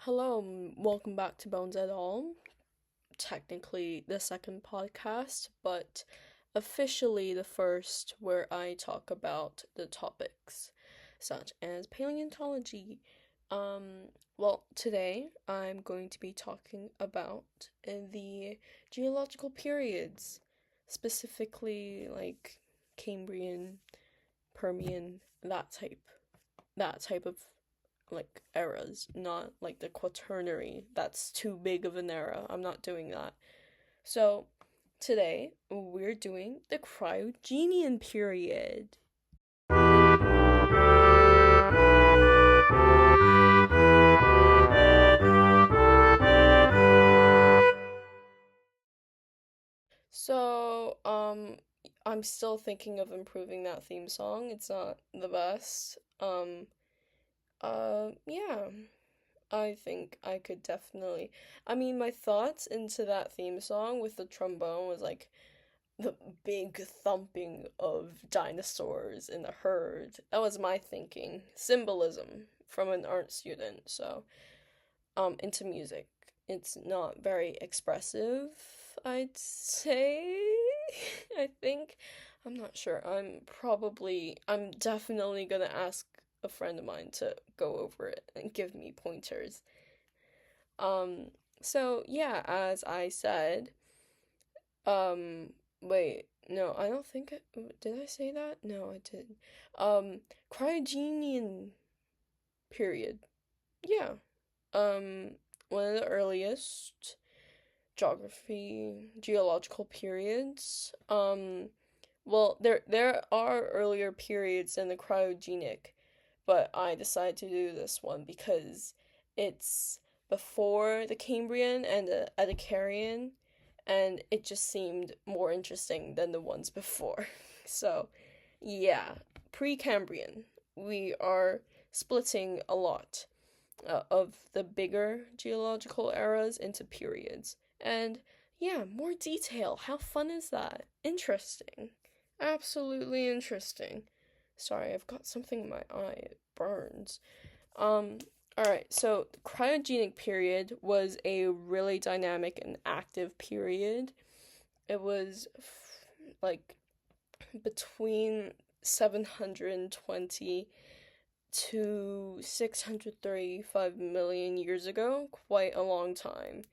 Hello, welcome back to Bones et al. Technically the second podcast, but officially the first where I talk about the topics such as paleontology. Today I'm going to be talking about the geological periods, specifically like Cambrian, Permian, that type of like eras, not like the quaternary. That's too big of an era. I'm not doing that. So, today we're doing the Cryogenian period. So, I'm still thinking of improving that theme song. It's not the best. Yeah. I think I could definitely. I mean, my thoughts into that theme song with the trombone was like the big thumping of dinosaurs in the herd. That was my thinking. Symbolism from an art student. So, into music. It's not very expressive, I'd say. I think. I'm not sure. I'm definitely gonna ask a friend of mine to go over it and give me pointers. Um, so yeah, as I said, um, wait, no, I don't think did I say that? No, I didn't. Cryogenian period. Yeah. Um, one of the earliest geological periods. There are earlier periods than the cryogenic, but I decided to do this one because it's before the Cambrian and the Ediacaran, and it just seemed more interesting than the ones before. So, yeah, pre-Cambrian. We are splitting a lot of the bigger geological eras into periods. And yeah, more detail. How fun is that? Interesting. Absolutely interesting. Sorry, I've got something in my eye. It burns. Um, alright, so the cryogenic period was a really dynamic and active period. It was like between 720 to 635 million years ago, quite a long time.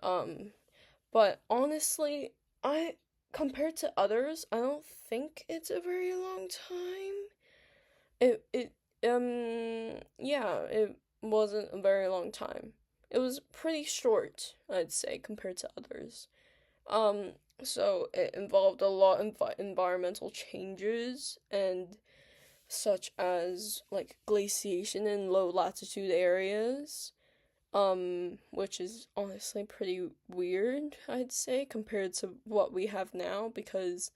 Um, but honestly, I compared to others, I don't think it's a very long time. It yeah, it wasn't a very long time. It was pretty short, I'd say, compared to others. Um, so it involved a lot of environmental changes and such as like glaciation in low latitude areas, which is honestly pretty weird, I'd say, compared to what we have now, because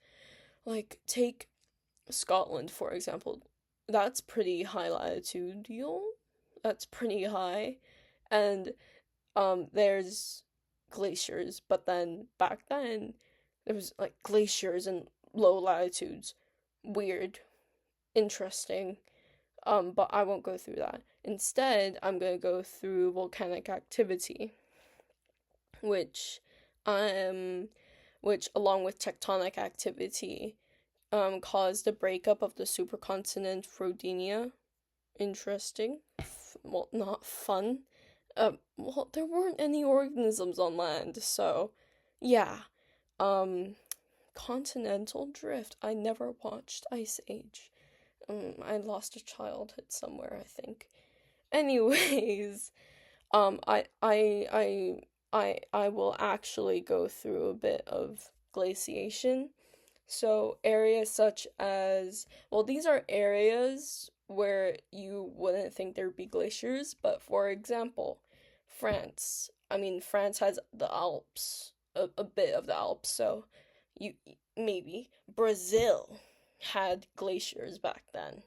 like take Scotland for example. That's pretty high latitudinal. That's pretty high. And there's glaciers, but then back then there was like glaciers in low latitudes. Weird, interesting. But I won't go through that. Instead, I'm going to go through volcanic activity, which um which along with tectonic activity caused the breakup of the supercontinent Rodinia. Interesting. Well, not fun. There weren't any organisms on land, so yeah. Um Continental drift. I never watched Ice Age. I lost a childhood somewhere, I think. Anyways, I will actually go through a bit of glaciation. So areas such as, well, these are areas where you wouldn't think there'd be glaciers, but for example, France. I mean, France has the Alps, a bit of the Alps, so you maybe Brazil had glaciers back then.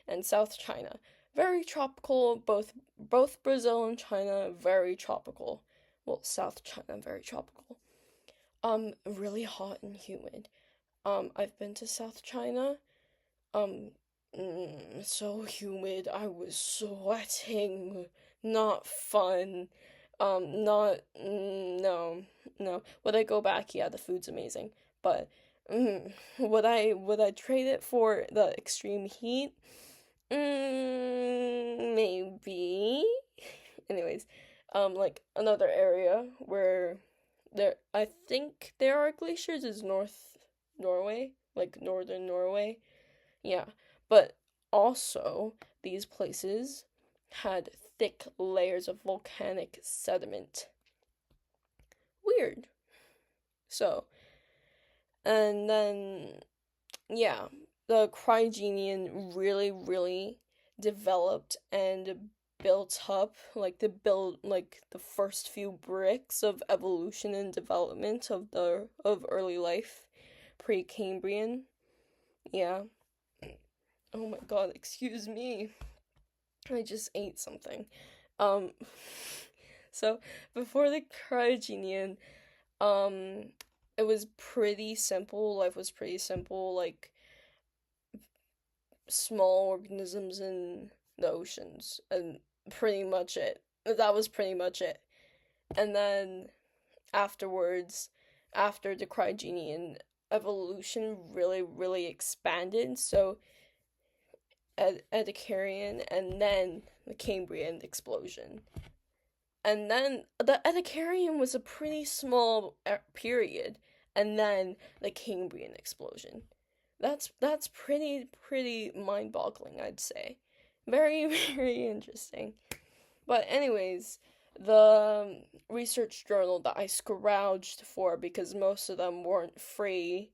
And South China, very tropical. Both Brazil and China, very tropical. Well, South China, very tropical. Really hot and humid. I've been to South China. Um, so humid. I was sweating not fun. Not no, no. Would I go back? Yeah, the food's amazing. But would I trade it for the extreme heat? Maybe. Anyways, like another area where I think there are glaciers is North Norway, like northern Norway. Yeah, but also these places had thick layers of volcanic sediment. Weird. So, and then yeah, the Cryogenian really, really developed and built up like the first few bricks of evolution and development of early life, pre-Cambrian. Yeah. Oh my god, excuse me. I just ate something. Um so before the Cryogenian, um it was pretty simple. Life was pretty simple, like small organisms in the oceans, and pretty much it. That was pretty much it. And then afterwards, after the Cryogenian, evolution really, really expanded. So, Edicarian, and then the Cambrian explosion. And then the Edicarian was a pretty small period, and then the Cambrian explosion. That's pretty mind-boggling, I'd say. Very very interesting. But anyways, the research journal that I scrounged for, because most of them weren't free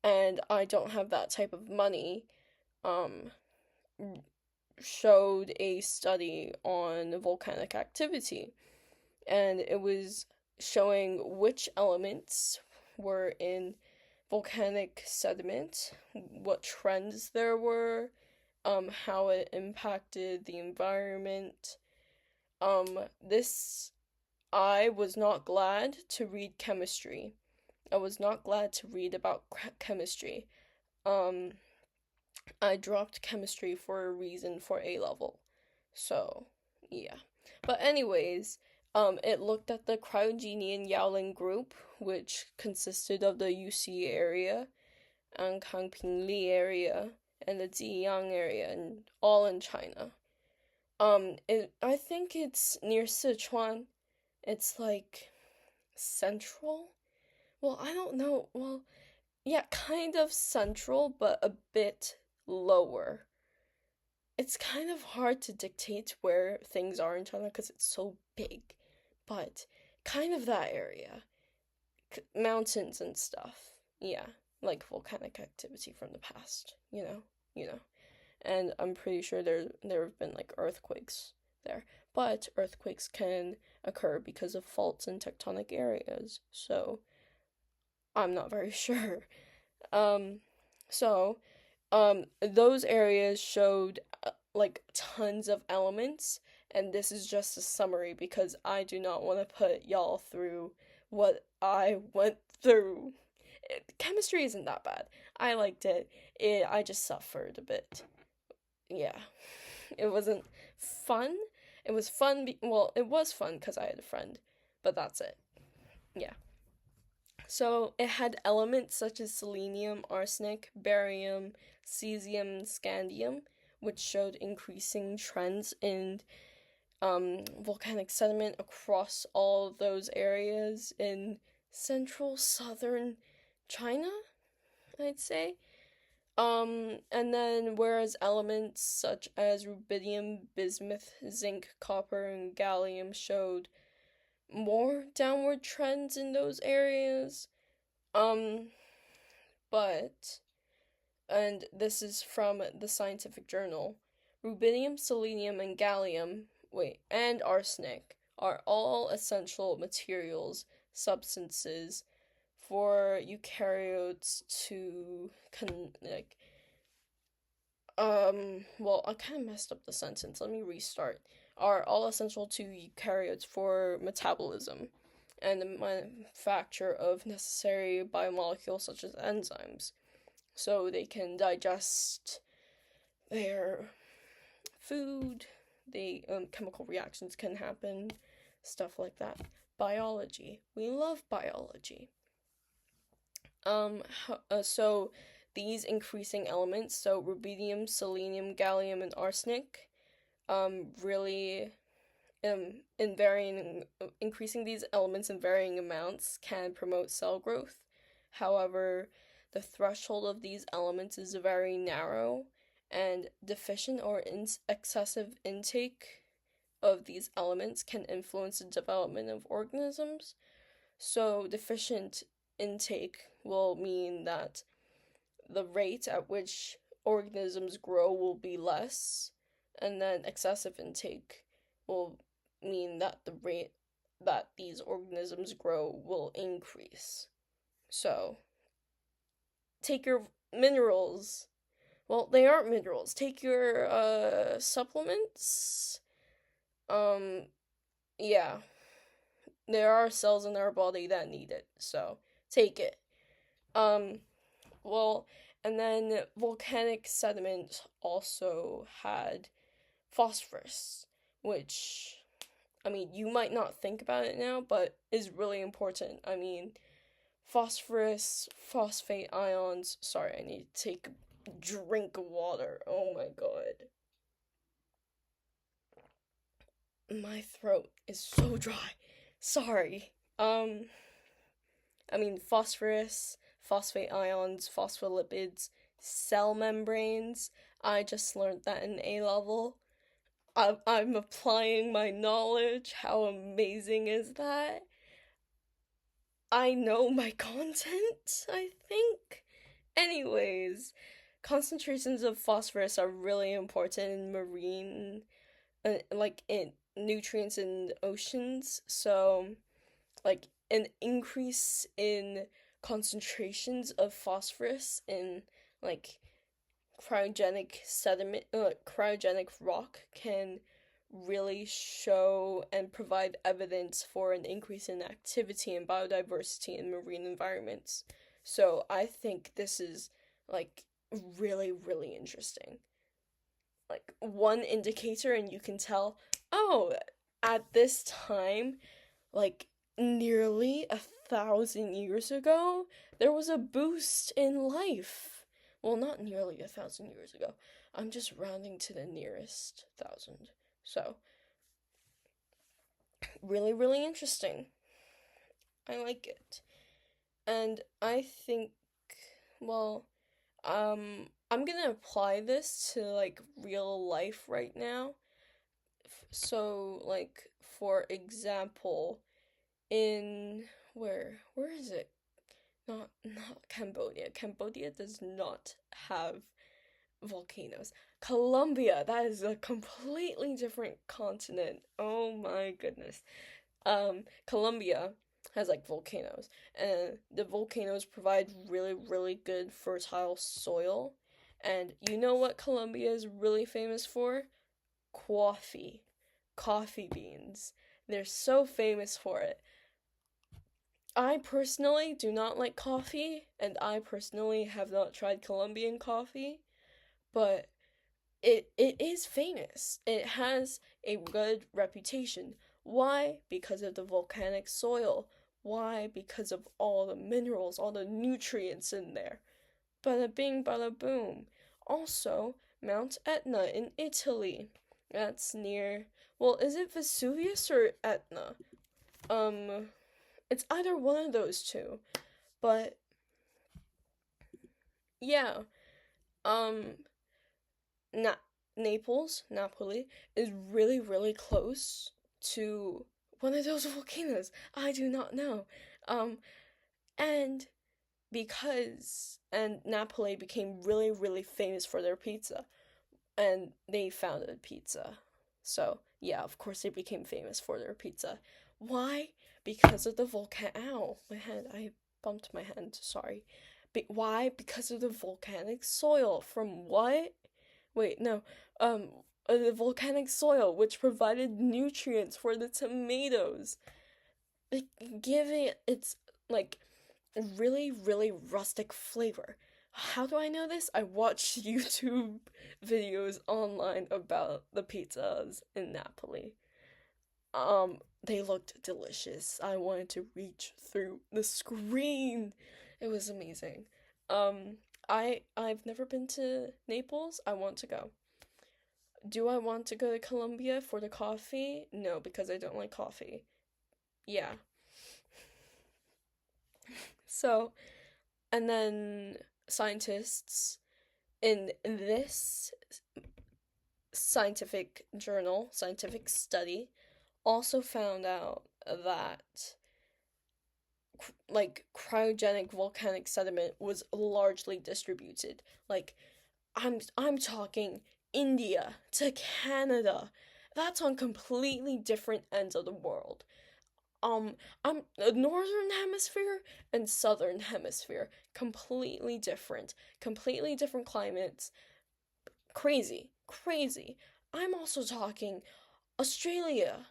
and I don't have that type of money, um showed a study on volcanic activity, and it was showing which elements were in volcanic sediment, what trends there were, how it impacted the environment. This I was not glad to read chemistry. I was not glad to read about chemistry. Um, I dropped chemistry for a reason for A level. So, yeah. But anyways, it looked at the Cryogenian Yaoling group, which consisted of the UC area, and Kangpingli area, and the Ziyang area, and all in China. I think it's near Sichuan. It's like central. Well, I don't know. Well, yeah, kind of central, but a bit lower. It's kind of hard to dictate where things are in China because it's so big, but kind of that area. Mountains and stuff. Yeah, like volcanic activity from the past, you know. And I'm pretty sure there have been like earthquakes there. But earthquakes can occur because of faults in tectonic areas. So, I'm not very sure. Um so those areas showed like tons of elements, and this is just a summary because I do not want to put y'all through what I went through. Chemistry isn't that bad. I liked it. I just suffered a bit. Yeah. It wasn't fun. It was fun. Well, it was fun because I had a friend, but that's it. Yeah. So it had elements such as selenium, arsenic, barium, cesium, and scandium, which showed increasing trends in volcanic sediment across all those areas in central southern China, I'd say. And then whereas elements such as rubidium, bismuth, zinc, copper, and gallium showed more downward trends in those areas. Um, but, and this is from the scientific journal, rubidium, selenium, and and arsenic are all essential materials, substances for eukaryotes to well, I kind of messed up the sentence. Let me restart. Are all essential to eukaryotes for metabolism and the manufacture of necessary biomolecules such as enzymes, so they can digest their food, the chemical reactions can happen, stuff like that. Biology. We love biology. So these increasing elements, so rubidium, selenium, gallium, and arsenic, really in varying increasing these elements in varying amounts can promote cell growth. However, the threshold of these elements is very narrow, and deficient or excessive intake of these elements can influence the development of organisms. So, deficient intake will mean that the rate at which organisms grow will be less, and then excessive intake will mean that the rate that these organisms grow will increase. So, take your minerals. Well, they aren't minerals. Take your supplements. Um, yeah. There are cells in our body that need it, so take it. Um, well, and then volcanic sediment also had phosphorus, which, I mean, you might not think about it now, but is really important. I mean, phosphorus, phosphate ions. Sorry, I need to take a drink of water. Oh my god. My throat is so dry. Sorry. I mean, phosphorus, phosphate ions, phospholipids, cell membranes. I just learned that in A level. I'm applying my knowledge. How amazing is that? I know my content, I think. Anyways, concentrations of phosphorus are really important in marine, like in nutrients in oceans. So, like an increase in concentrations of phosphorus in like cryogenic rock can really show and provide evidence for an increase in activity and biodiversity in marine environments. So I think this is like really, really interesting. Like one indicator, and you can tell, oh, at this time, like nearly 1,000 years ago, there was a boost in life. Well, not nearly 1,000 years ago. I'm just rounding to the nearest thousand. So, really, really interesting. I like it. And I think, well, I'm gonna apply this to like real life right now. So, like, for example, in where is it? Not Cambodia. Cambodia does not have volcanoes. Colombia, that is a completely different continent. Oh my goodness. Colombia has like volcanoes, and the volcanoes provide really, really good fertile soil. And you know what Colombia is really famous for? Coffee. Coffee beans. They're so famous for it. I personally do not like coffee, and I personally have not tried Colombian coffee, but it is famous. It has a good reputation. Why? Because of the volcanic soil. Why? Because of all the minerals, all the nutrients in there. Bada bing, bada boom. Also, Mount Etna in Italy. That's near. Well, is it Vesuvius or Etna? Um, it's either one of those two. But yeah, um, Na- Napoli, is really, really close to one of those volcanoes. I do not know. Um, and and Napoli became really, really famous for their pizza, and they founded pizza. So, yeah, of course they became famous for their pizza. Why? Because of the volcano. Ow, my hand. I bumped my hand. Sorry. Why? Because of the volcanic soil. From what? Wait, no. Um, the volcanic soil, which provided nutrients for the tomatoes, like, giving it its like really, really rustic flavor. How do I know this? I watched YouTube videos online about the pizzas in Napoli. They looked delicious. I wanted to reach through the screen. It was amazing. Um, I've never been to Naples. I want to go. Do I want to go to Colombia for the coffee? No, because I don't like coffee. Yeah. So, and then scientists in this scientific journal, scientific study, also found out that like cryogenic volcanic sediment was largely distributed. Like I'm talking India to Canada. That's on completely different ends of the world. I'm the northern hemisphere and southern hemisphere, completely different climates. Crazy, crazy. I'm also talking Australia,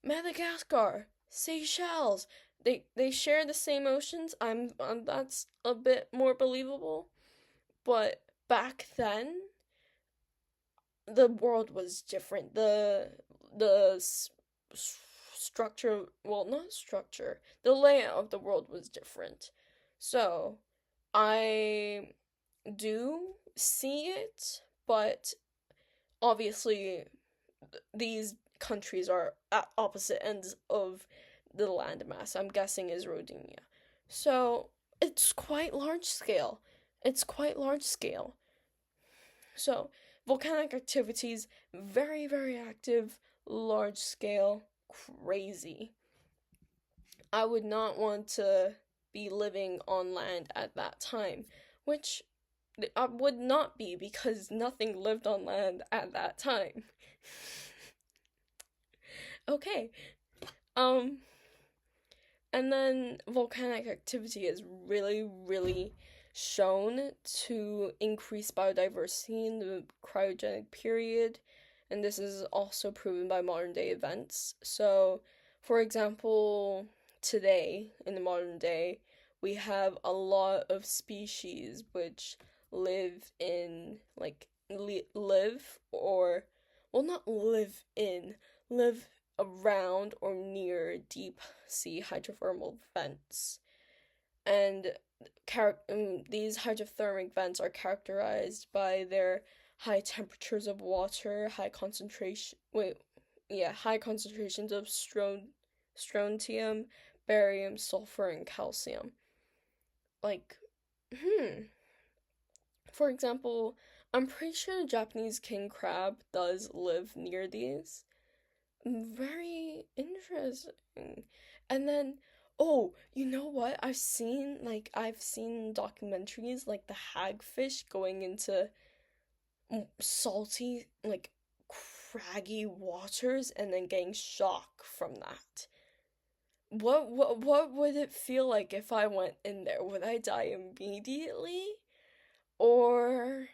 Madagascar, Seychelles. They share the same oceans. That's a bit more believable. But back then, the world was different. The structure, well, not structure. The layout of the world was different. So, I do see it, but obviously these countries are at opposite ends of the landmass. I'm guessing is Rodinia. So it's quite large scale. It's quite large scale. So volcanic activities, very, very active, large scale, crazy. I would not want to be living on land at that time, which I would not be because nothing lived on land at that time. Okay. Um, and then volcanic activity is really, really shown to increase biodiversity in the cryogenic period, and this is also proven by modern day events. So, for example, today, in the modern day, we have a lot of species which live in, like, live or, well, not live in, live around or near deep sea hydrothermal vents. And these hydrothermic vents are characterized by their high temperatures of water, high concentrations of strontium, barium, sulfur, and calcium. Like, hmm. For example, I'm pretty sure the Japanese king crab does live near these. Very interesting. And then, oh, you know what? I've seen documentaries like the hagfish going into salty, like craggy waters and then getting shock from that. What would it feel like if I went in there? Would I die immediately? Or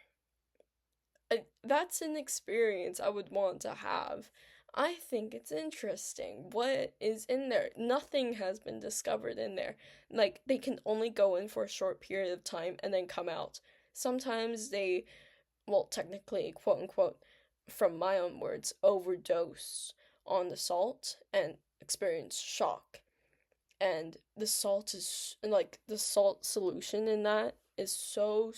that's an experience I would want to have. I think it's interesting. What is in there? Nothing has been discovered in there. Like, they can only go in for a short period of time and then come out. Sometimes they, well, technically, quote unquote, from my own words, overdose on the salt and experience shock. And the salt is, like, the salt solution in that is so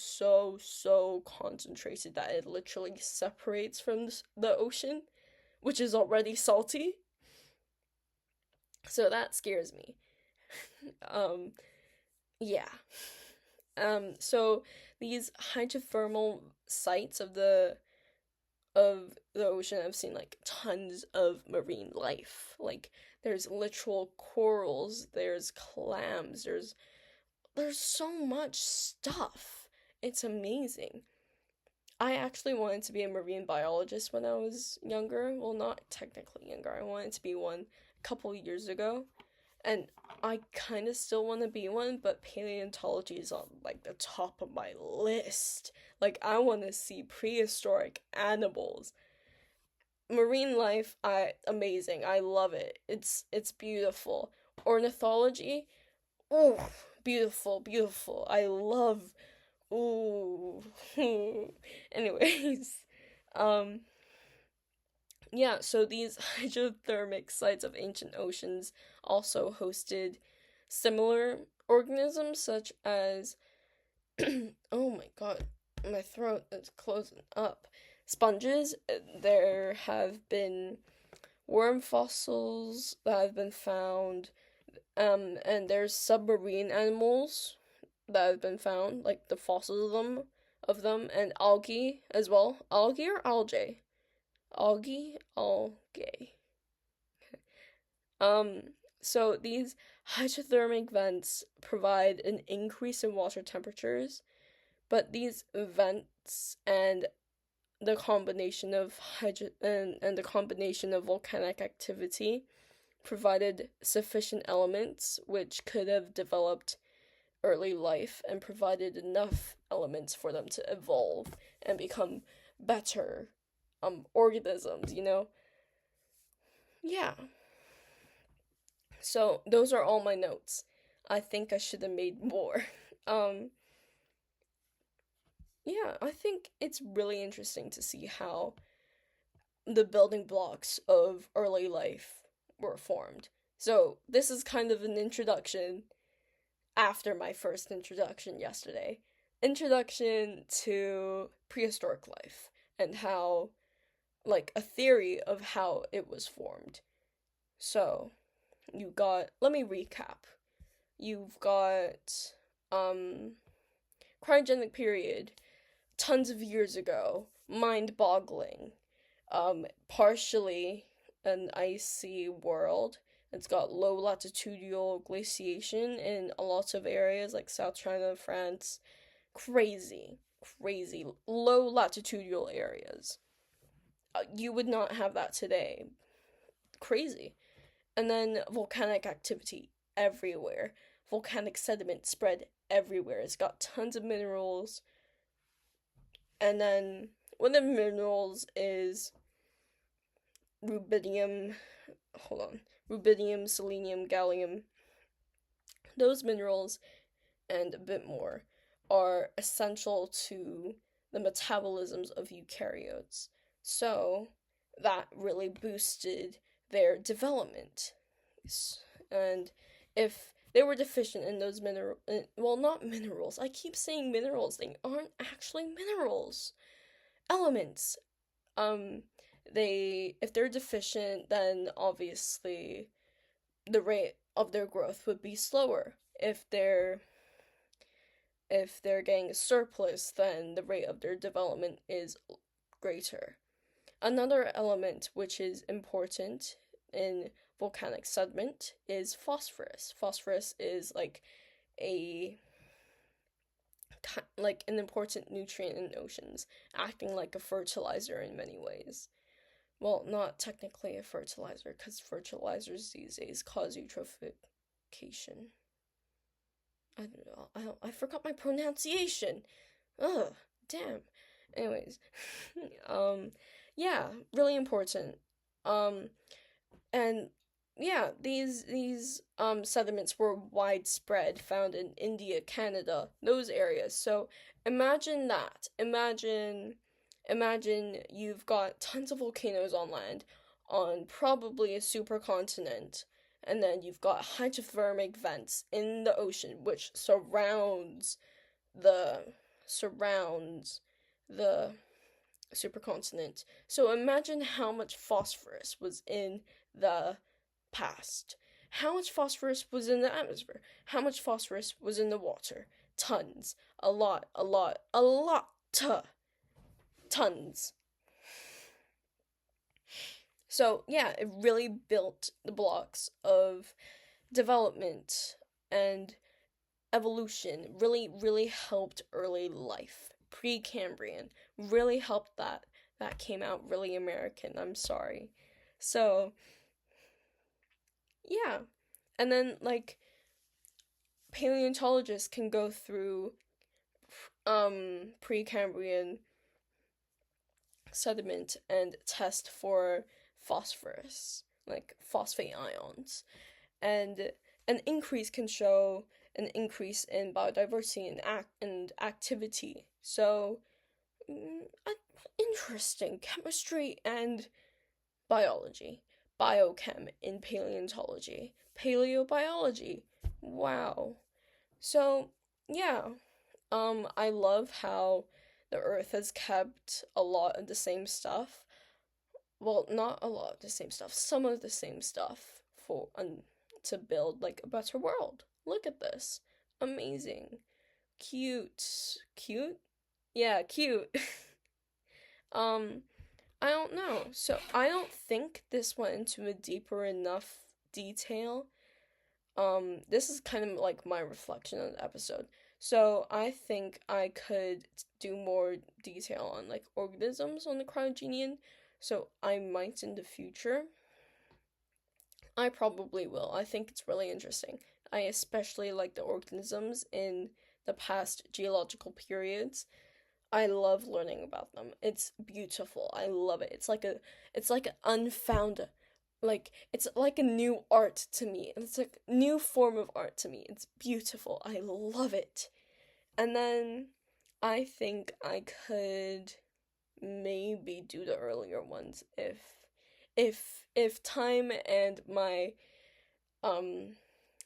concentrated that it literally separates from the ocean, which is already salty. So that scares me. um, yeah. So these hydrothermal sites of the ocean, I've seen like tons of marine life. Like there's literal corals, there's clams, there's so much stuff. It's amazing. I actually wanted to be a marine biologist when I was younger. Well, not technically younger. I wanted to be one a couple years ago. And I kind of still want to be one, but paleontology is on like the top of my list. Like I want to see prehistoric animals. Marine life, I amazing. I love it. It's beautiful. Ornithology, oh, beautiful, beautiful. I love Ooh. Anyways, um, yeah, so these hydrothermic sites of ancient oceans also hosted similar organisms such as oh my god, my throat is closing up. Sponges. There have been worm fossils that have been found, and there's submarine animals that have been found, like the fossils of them, and algae as well. Algae or algae? Algae? Algae. Um, so these hydrothermic vents provide an increase in water temperatures, but these vents and the combination of and the combination of volcanic activity provided sufficient elements which could have developed early life and provided enough elements for them to evolve and become better organisms, you know? Yeah. So those are all my notes. I think I should have made more. Um yeah, I think it's really interesting to see how the building blocks of early life were formed. So, this is kind of an introduction after my first introduction yesterday. Introduction to prehistoric life and how, like, a theory of how it was formed. So, let me recap. You've got, cryogenic period, tons of years ago, mind boggling. Partially an icy world. It's got low latitudinal glaciation in a lot of areas like South China, France. Crazy, crazy low latitudinal areas. You would not have that today. Crazy. And then volcanic activity everywhere. Volcanic sediment spread everywhere. It's got tons of minerals. And then one of the minerals is rubidium, rubidium, selenium, gallium. Those minerals and a bit more are essential to the metabolisms of eukaryotes. So that really boosted their development. And if they were deficient in those well, not minerals. I keep saying minerals. They aren't actually minerals. Elements. Um, if they're deficient, then obviously the rate of their growth would be slower. If they're getting a surplus, then the rate of their development is greater. Another element which is important in volcanic sediment is phosphorus. Phosphorus is a like an important nutrient in oceans, acting like a fertilizer in many ways. Well, not technically a fertilizer, because fertilizers these days cause eutrophication. I don't know. I forgot my pronunciation. Ugh, damn. Anyways, yeah, really important. Um, and yeah, these sediments were widespread, found in India, Canada, those areas. So imagine that. Imagine you've got tons of volcanoes on land, on probably a supercontinent, and then you've got hydrothermic vents in the ocean which the surrounds the supercontinent. So imagine how much phosphorus was in the past. How much phosphorus was in the atmosphere? How much phosphorus was in the water? Tons. A lot, a lot, a lot. Tons. So, yeah, it really built the blocks of development and evolution. Really, really helped early life. Pre-Cambrian. Really helped that. That came out really American. I'm sorry. So, yeah. And then, paleontologists can go through Precambrian sediment and test for phosphorus, like phosphate ions. And an increase can show an increase in biodiversity and activity. So, mm, interesting. Chemistry and biology. Biochem in paleontology. Paleobiology. Wow. So, yeah. I love how the Earth has kept a lot of the same stuff. Well, not a lot of the same stuff, some of the same stuff to build like a better world. Look at this. Amazing. Cute. Cute? Yeah, cute. um, I don't know. So I don't think this went into a deeper enough detail. This is kind of like my reflection on the episode. So I think I could do more detail on like organisms on the Cryogenian. So I might in the future. I probably will. I think it's really interesting. I especially like the organisms in the past geological periods. I love learning about them. It's beautiful. I love it. It's like an unfound it's like a new art to me. It's like a new form of art to me. It's beautiful. I love it. And then I think I could maybe do the earlier ones if time and my um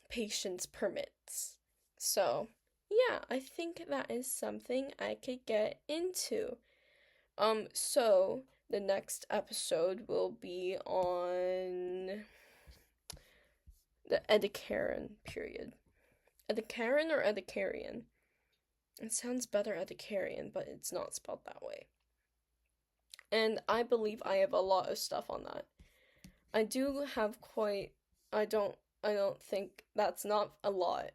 patience permits. So, yeah, I think that is something I could get into. So the next episode will be on the Ediacaran period. Ediacaran or Edicarian? It sounds better Edicarian, but it's not spelled that way. And I believe I have a lot of stuff on that. I do have quite I don't think that's not a lot.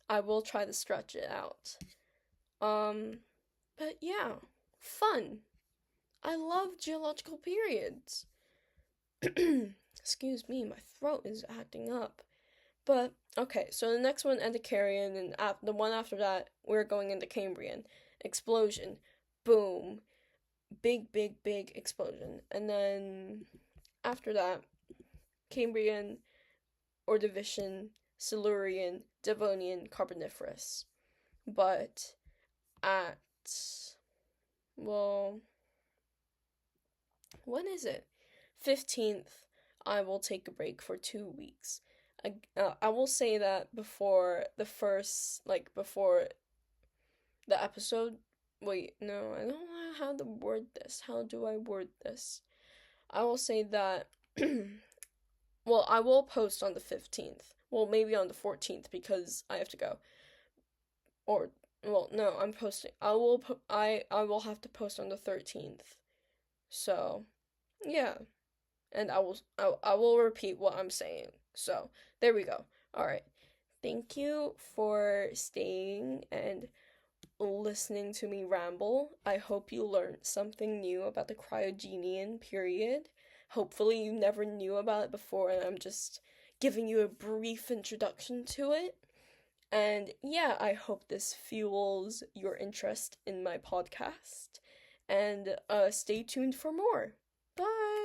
I will try to stretch it out. But yeah, fun. I love geological periods. Excuse me, my throat is acting up. But okay, so the next one, Endicarian, and the one after that, we're going into Cambrian. Explosion. Boom. Big, big, big explosion. And then after that, Cambrian, Ordovician, Silurian, Devonian, Carboniferous. But at, well, when is it? 15th, I will take a break for 2 weeks. I will say that before the first, before the episode. Wait, no, I don't know how to word this. How do I word this? I will say that, well, I will post on the 15th. Well, maybe on the 14th because I have to go. Or, well, no, I'm posting. I will have to post on the 13th. So, yeah. And I will repeat what I'm saying. So, there we go. All right. Thank you for staying and listening to me ramble. I hope you learned something new about the Cryogenian period. Hopefully you never knew about it before and I'm just giving you a brief introduction to it. And yeah, I hope this fuels your interest in my podcast. And stay tuned for more. Bye!